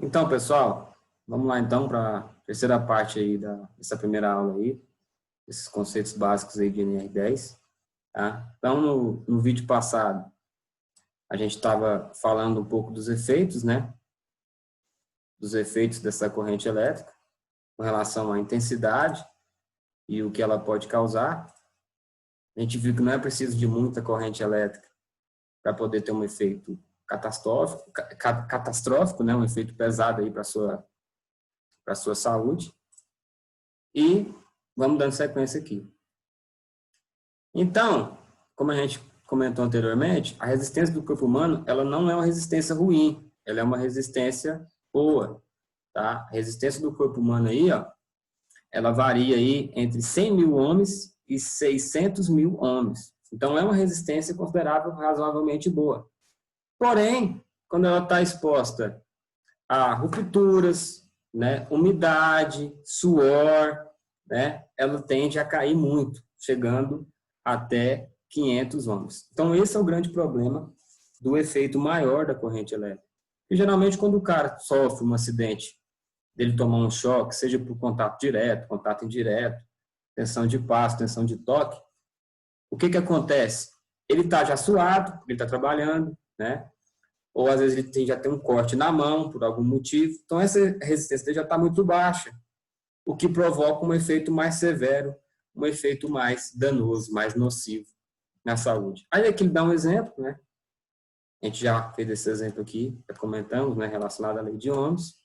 Então, pessoal, vamos lá então para a terceira parte aí dessa primeira aula aí, esses conceitos básicos aí de NR10, tá? Então, no vídeo passado, a gente estava falando um pouco dos efeitos, né? Dos efeitos dessa corrente elétrica, com relação à intensidade e o que ela pode causar. A gente viu que não é preciso de muita corrente elétrica para poder ter um efeito catastrófico, né? Um efeito pesado aí para a sua saúde. E vamos dando sequência aqui. Então, como a gente comentou anteriormente, a resistência do corpo humano, ela não é uma resistência ruim, ela é uma resistência boa, tá? A resistência do corpo humano aí, ó, ela varia aí entre 100 mil ohms e 600 mil ohms. Então, é uma resistência considerável, razoavelmente boa. Porém, quando ela está exposta a rupturas, né, umidade, suor, né, ela tende a cair muito, chegando até 500 ohms. Então, esse é o grande problema do efeito maior da corrente elétrica. E, geralmente, quando o cara sofre um acidente, dele tomar um choque, seja por contato direto, contato indireto, tensão de passo, tensão de toque, o que acontece? Ele está já suado, porque ele está trabalhando, né? Ou às vezes ele já tem um corte na mão, por algum motivo. Então, essa resistência dele já está muito baixa, o que provoca um efeito mais severo, um efeito mais danoso, mais nocivo na saúde. Aí aqui ele dá um exemplo, né? A gente já fez esse exemplo aqui, já comentamos, né, relacionado à lei de Ohms.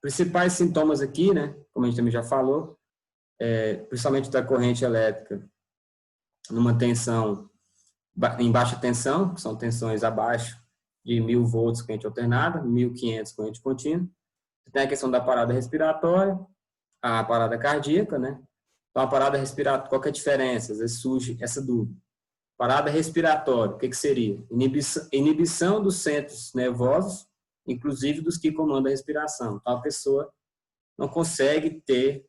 Principais sintomas aqui, né, como a gente também já falou, principalmente da corrente elétrica, numa tensão em baixa tensão, que são tensões abaixo de 1000 volts corrente alternada, 1500 corrente contínua. Tem a questão da parada respiratória, a parada cardíaca, né? Então, a parada respiratória, qual que é a diferença? Às vezes surge essa dúvida. Parada respiratória, o que seria? Inibição dos centros nervosos, inclusive dos que comandam a respiração. Então, a pessoa não consegue ter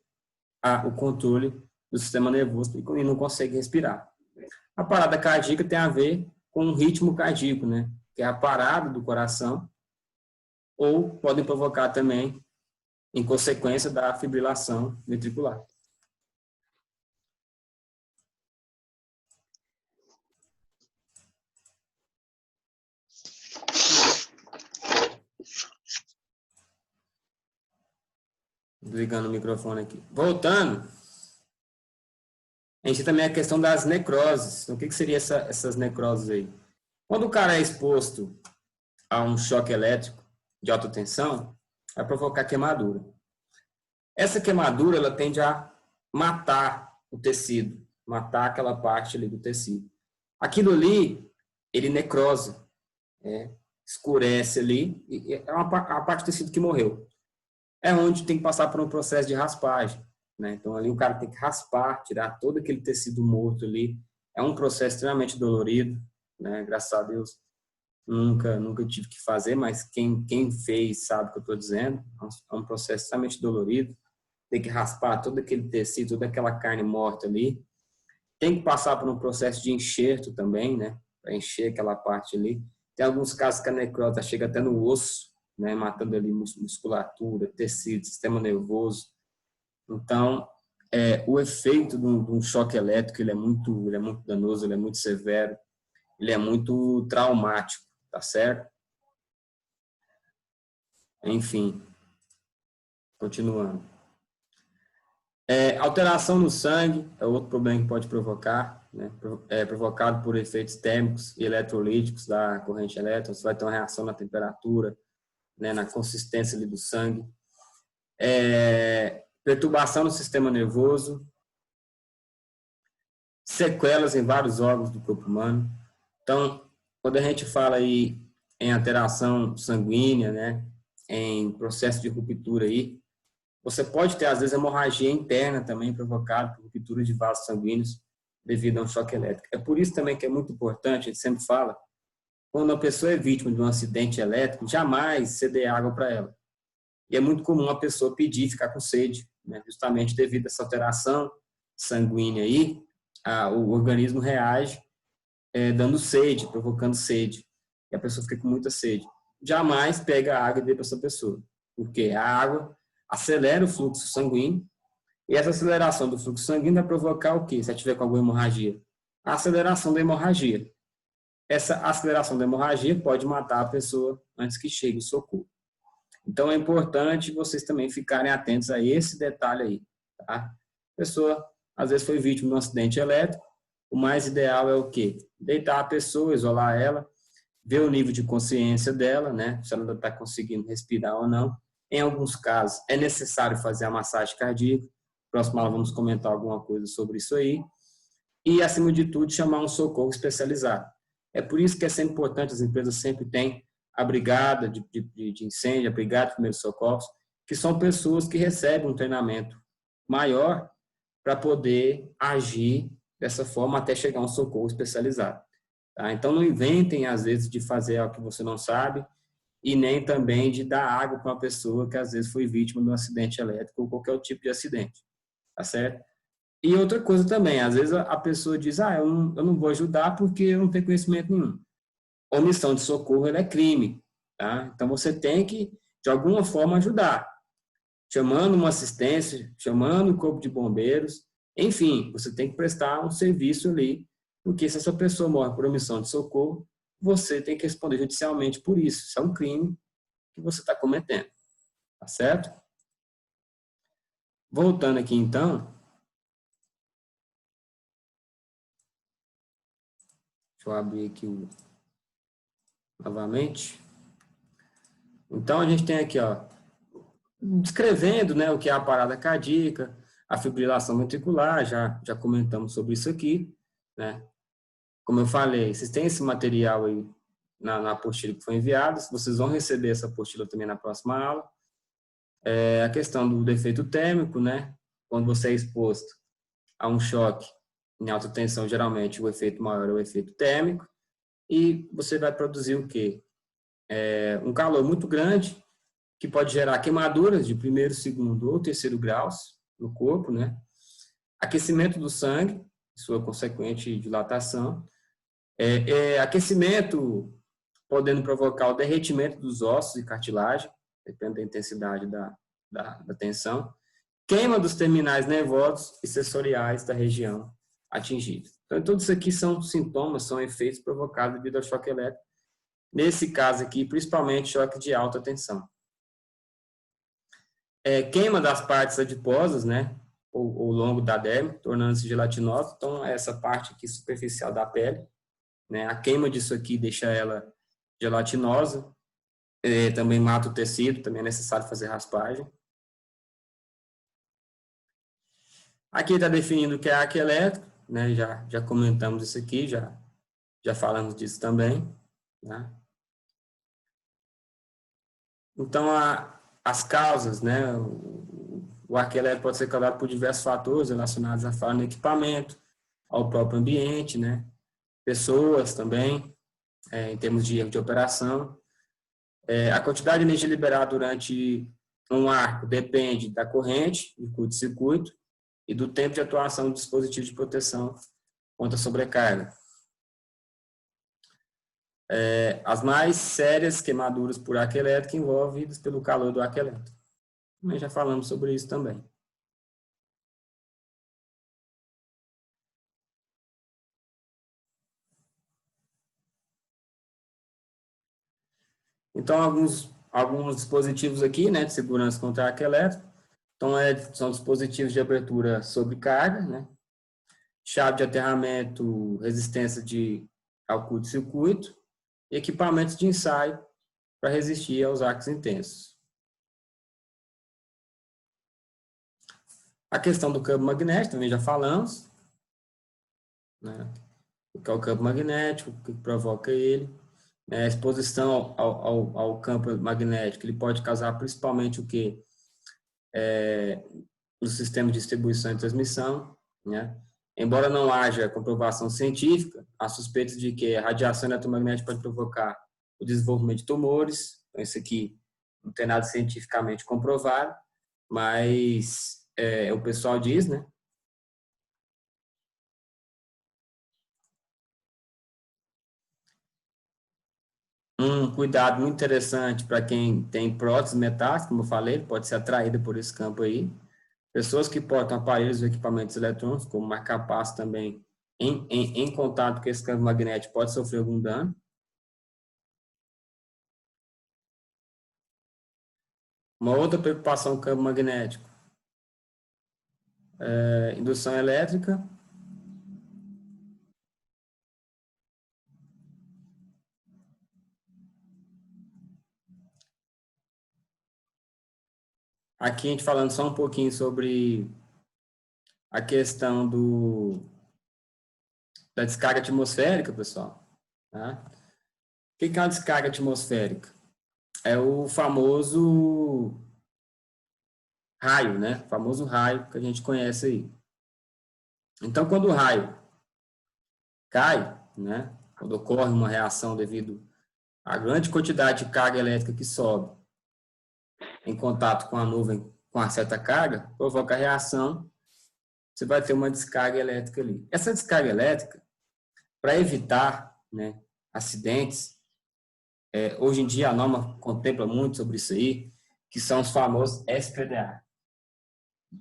o controle do sistema nervoso e não consegue respirar. A parada cardíaca tem a ver com o ritmo cardíaco, né? Que é a parada do coração, ou podem provocar também em consequência da fibrilação ventricular. Desligando o microfone aqui. Voltando, a gente também a questão das necroses. Então, o que seria essas necroses aí? Quando o cara é exposto a um choque elétrico de alta tensão, vai provocar queimadura. Essa queimadura, ela tende a matar o tecido, matar aquela parte ali do tecido. Aquilo ali, ele necrosa, escurece ali, e é a parte do tecido que morreu. É onde tem que passar por um processo de raspagem, né? Então, ali o cara tem que raspar, tirar todo aquele tecido morto ali. É um processo extremamente dolorido, né? Graças a Deus, nunca tive que fazer, mas quem fez sabe o que eu estou dizendo. É um processo extremamente dolorido. Tem que raspar todo aquele tecido, toda aquela carne morta ali. Tem que passar por um processo de enxerto também, né? Para encher aquela parte ali. Tem alguns casos que a necrose chega até no osso, né? Matando ali musculatura, tecido, sistema nervoso. Então, o efeito de um choque elétrico, ele é muito danoso, ele é muito severo, ele é muito traumático, tá certo? Enfim, continuando. Alteração no sangue é outro problema que pode provocar, né? É provocado por efeitos térmicos e eletrolíticos da corrente elétrica. Você vai ter uma reação na temperatura, né, na consistência ali do sangue. Perturbação no sistema nervoso, sequelas em vários órgãos do corpo humano. Então, quando a gente fala aí em alteração sanguínea, né, em processo de ruptura aí, você pode ter, às vezes, hemorragia interna também provocada por ruptura de vasos sanguíneos devido a um choque elétrico. É por isso também que é muito importante, a gente sempre fala, quando a pessoa é vítima de um acidente elétrico, jamais ceder água para ela. E é muito comum a pessoa pedir, ficar com sede, né, justamente devido a essa alteração sanguínea aí, o organismo reage dando sede, provocando sede. E a pessoa fica com muita sede. jamais pegue a água e dê para essa pessoa, porque a água acelera o fluxo sanguíneo, e essa aceleração do fluxo sanguíneo vai provocar o quê? Se ela tiver com alguma hemorragia? A aceleração da hemorragia. Essa aceleração da hemorragia pode matar a pessoa antes que chegue o socorro. Então, é importante vocês também ficarem atentos a esse detalhe aí. Tá? A pessoa, às vezes, foi vítima de um acidente elétrico. O mais ideal é o quê? Deitar a pessoa, isolar ela, ver o nível de consciência dela, né? Se ela ainda está conseguindo respirar ou não. Em alguns casos, é necessário fazer a massagem cardíaca. Próximo aula vamos comentar alguma coisa sobre isso aí. E, acima de tudo, chamar um socorro especializado. É por isso que é sempre importante, as empresas sempre têm a brigada de incêndio, a brigada de primeiros socorros, que são pessoas que recebem um treinamento maior para poder agir dessa forma até chegar a um socorro especializado. Tá? Então, não inventem, às vezes, de fazer algo que você não sabe e nem também de dar água para uma pessoa que, às vezes, foi vítima de um acidente elétrico ou qualquer tipo de acidente. Tá certo? E outra coisa também, às vezes a pessoa diz, eu não vou ajudar porque eu não tenho conhecimento nenhum. Omissão de socorro é crime, tá? Então você tem que, de alguma forma, ajudar. Chamando uma assistência, chamando o corpo de bombeiros, enfim, você tem que prestar um serviço ali, porque se essa pessoa morre por omissão de socorro, você tem que responder judicialmente por isso. Isso é um crime que você está cometendo, tá certo? Voltando aqui então, deixa eu abrir aqui novamente. Então, a gente tem aqui, ó, descrevendo, né, o que é a parada cardíaca, a fibrilação ventricular, já comentamos sobre isso aqui, né? Como eu falei, vocês têm esse material aí na apostila que foi enviado, vocês vão receber essa apostila também na próxima aula. É a questão do defeito térmico, né? Quando você é exposto a um choque em alta tensão, geralmente o efeito maior é o efeito térmico, e você vai produzir o quê? Um calor muito grande, que pode gerar queimaduras de primeiro, segundo ou terceiro graus no corpo, né? Aquecimento do sangue, sua consequente dilatação. Aquecimento podendo provocar o derretimento dos ossos e cartilagem, dependendo da intensidade da tensão. Queima dos terminais nervosos e sensoriais da região atingida. Então, tudo isso aqui são sintomas, são efeitos provocados devido ao choque elétrico. Nesse caso aqui, principalmente choque de alta tensão. Queima das partes adiposas, né, ao longo da derme, tornando-se gelatinosa. Então, essa parte aqui superficial da pele, né, a queima disso aqui deixa ela gelatinosa, também mata o tecido, também é necessário fazer raspagem. Aqui está definindo o que é arco elétrico, né, já comentamos isso aqui, já falamos disso também, né. Então, as causas, né, o arco elétrico pode ser causado por diversos fatores relacionados à falha no equipamento, ao próprio ambiente, né, pessoas também, em termos de erro de operação. A quantidade de energia liberada durante um arco depende da corrente de curto-circuito e do tempo de atuação do dispositivo de proteção contra a sobrecarga. As mais sérias queimaduras por arco elétrico envolvidas pelo calor do arco elétrico. Mas já falamos sobre isso também. Então, alguns dispositivos aqui, né, de segurança contra arco elétrico. Então, são dispositivos de abertura sobre carga, né, chave de aterramento, resistência ao curto-circuito, e equipamentos de ensaio para resistir aos arcos intensos. A questão do campo magnético, também já falamos, né, o que é o campo magnético, o que provoca ele. A exposição ao campo magnético, ele pode causar principalmente o quê? No sistema de distribuição e transmissão, né? Embora não haja comprovação científica, há suspeitas de que a radiação eletromagnética pode provocar o desenvolvimento de tumores. Então, isso aqui não tem nada cientificamente comprovado, mas o pessoal diz, né? Um cuidado muito interessante para quem tem prótese metálica, como eu falei, pode ser atraída por esse campo aí. Pessoas que portam aparelhos ou equipamentos eletrônicos, como marca-passo também, em contato com esse campo magnético, pode sofrer algum dano. Uma outra preocupação com o campo magnético é indução elétrica. Aqui a gente falando só um pouquinho sobre a questão da descarga atmosférica, pessoal. Tá? O que é uma descarga atmosférica? É o famoso raio, né? O famoso raio que a gente conhece aí. Então, quando o raio cai, né? Quando ocorre uma reação devido à grande quantidade de carga elétrica que sobe em contato com a nuvem com uma certa carga, provoca a reação, você vai ter uma descarga elétrica ali. Essa descarga elétrica, para evitar, né, acidentes, hoje em dia a norma contempla muito sobre isso aí, que são os famosos SPDA. O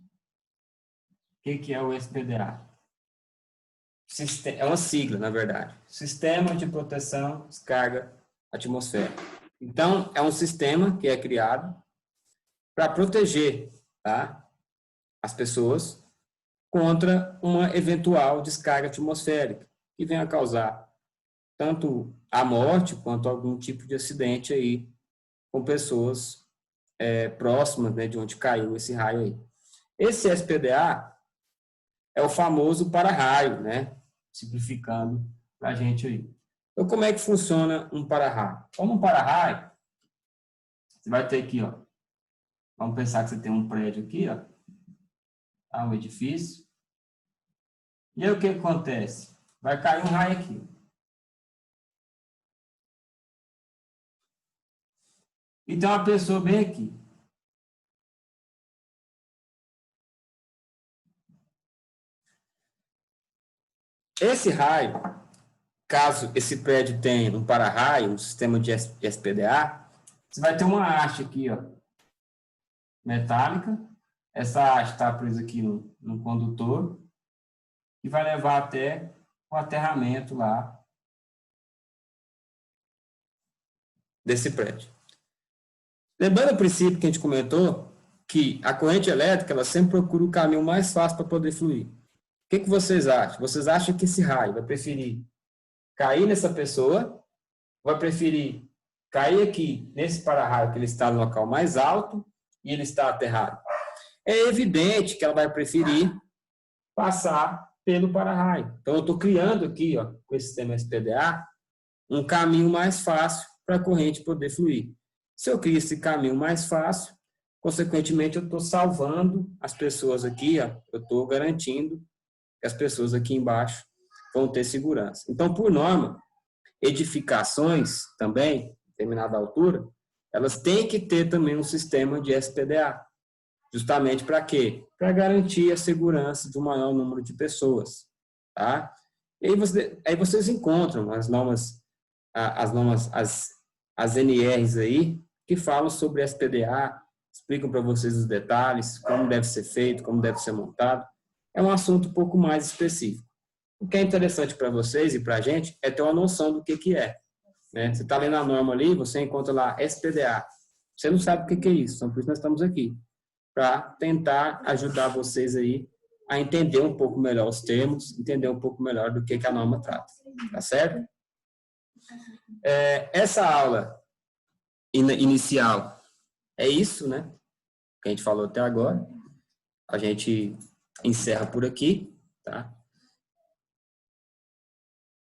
que é o SPDA? É uma sigla, na verdade. Sistema de Proteção de Descarga Atmosférica. Então, é um sistema que é criado para proteger, tá, as pessoas contra uma eventual descarga atmosférica que venha a causar tanto a morte quanto algum tipo de acidente aí com pessoas próximas, né, de onde caiu esse raio aí. Esse SPDA é o famoso para-raio, né? Simplificando para a gente aí. Então, como é que funciona um para-raio? Como um para-raio, você vai ter aqui, ó. Vamos pensar que você tem um prédio aqui, ó. Tá, um edifício. E aí o que acontece? Vai cair um raio aqui. E tem uma pessoa bem aqui. Esse raio, caso esse prédio tenha um para-raio, um sistema de SPDA, você vai ter uma haste aqui, ó, metálica. Essa haste está presa aqui no condutor e vai levar até o aterramento lá desse prédio. Lembrando o princípio que a gente comentou, que a corrente elétrica ela sempre procura o caminho mais fácil para poder fluir. O que vocês acham? Vocês acham que esse raio vai preferir cair nessa pessoa, vai preferir cair aqui nesse para-raio que ele está no local mais alto e ele está aterrado? É evidente que ela vai preferir passar pelo para-raio. Então, eu estou criando aqui, ó, com esse sistema SPDA, um caminho mais fácil para a corrente poder fluir. Se eu crio esse caminho mais fácil, consequentemente, eu estou salvando as pessoas aqui, ó, eu estou garantindo que as pessoas aqui embaixo vão ter segurança. Então, por norma, edificações também, em determinada altura, elas têm que ter também um sistema de SPDA. Justamente para quê? Para garantir a segurança de um maior número de pessoas. Tá? E aí vocês encontram as normas, as NRs aí, que falam sobre SPDA, explicam para vocês os detalhes, como deve ser feito, como deve ser montado. É um assunto um pouco mais específico. O que é interessante para vocês e para a gente é ter uma noção do que é. Né? Você está lendo a norma ali, você encontra lá SPDA. Você não sabe o que é isso, então por isso nós estamos aqui, para tentar ajudar vocês aí a entender um pouco melhor os termos, entender um pouco melhor do que a norma trata. Tá certo? Essa aula inicial é isso, né? Que a gente falou até agora. A gente encerra por aqui, tá?